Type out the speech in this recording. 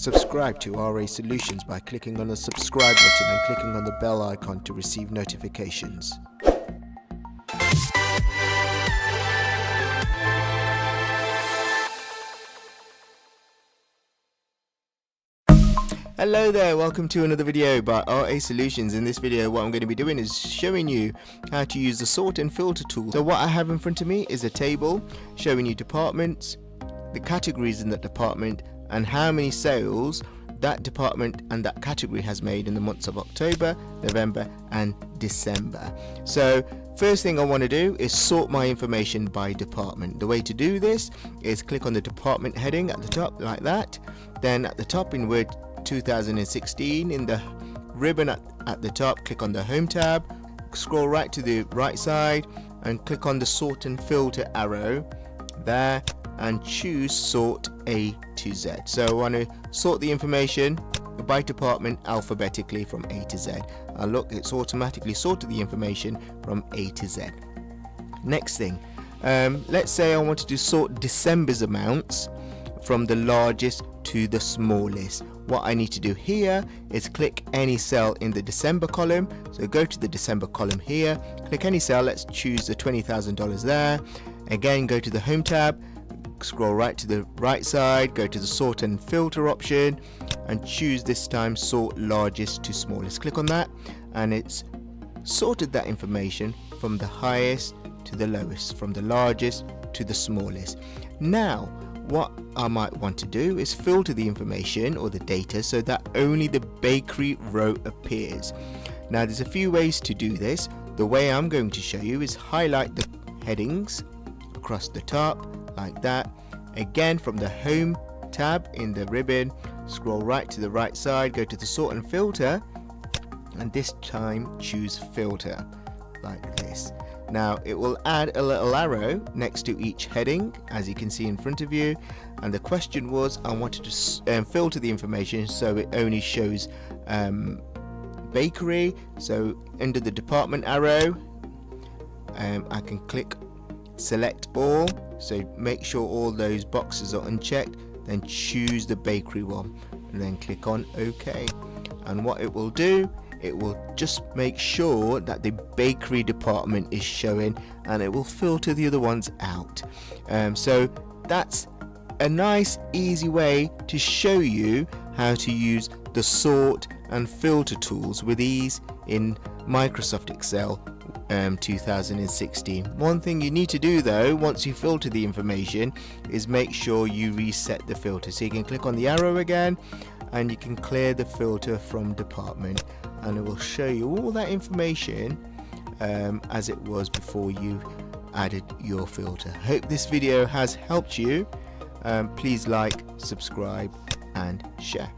Subscribe to RA Solutions by clicking on the subscribe button and clicking on the bell icon to receive notifications. Hello there, welcome to another video by RA Solutions. In this video what I'm going to be doing is showing you how to use the sort and filter tool. So what I have in front of me is a table showing you departments, the categories in that department, and how many sales that department and that category has made in the months of October, November and December. So first thing I want to do is sort my information by department. The way to do this is click on the department heading at the top like that. Then at the top in Word 2016 in the ribbon at the top, click on the Home tab, scroll right to the right side and click on the sort and filter arrow there and choose sort A to Z. So I want to sort the information by department alphabetically from A to Z. And look, it's automatically sorted the information from A to Z. Next thing, let's say I wanted to sort December's amounts from the largest to the smallest. What I need to do here is click any cell in the December column. So go to the December column here, click any cell, let's choose the $20,000 there. Again, go to the Home tab, scroll right to the right side, go to the sort and filter option and choose this time sort largest to smallest. Click on that and it's sorted that information from the highest to the lowest, from the largest to the smallest. Now what I might want to do is filter the information or the data so that only the bakery row appears. Now there's a few ways to do this. The way I'm going to show you is highlight the headings across the top like that. Again, from the Home tab in the ribbon, scroll right to the right side, go to the sort and filter, and this time choose filter like this. Now it will add a little arrow next to each heading as you can see in front of you, and the question was I wanted to filter the information so it only shows bakery. So under the department arrow I can click select all, so make sure all those boxes are unchecked, then choose the bakery one and then click on OK. And what it will do, it will just make sure that the bakery department is showing and it will filter the other ones out. So that's a nice easy way to show you how to use the sort and filter tools with ease in Microsoft Excel 2016. One thing you need to do though once you filter the information is make sure you reset the filter. So you can click on the arrow again and you can clear the filter from department and it will show you all that information as it was before you added your filter. Hope this video has helped you. Please like, subscribe and share.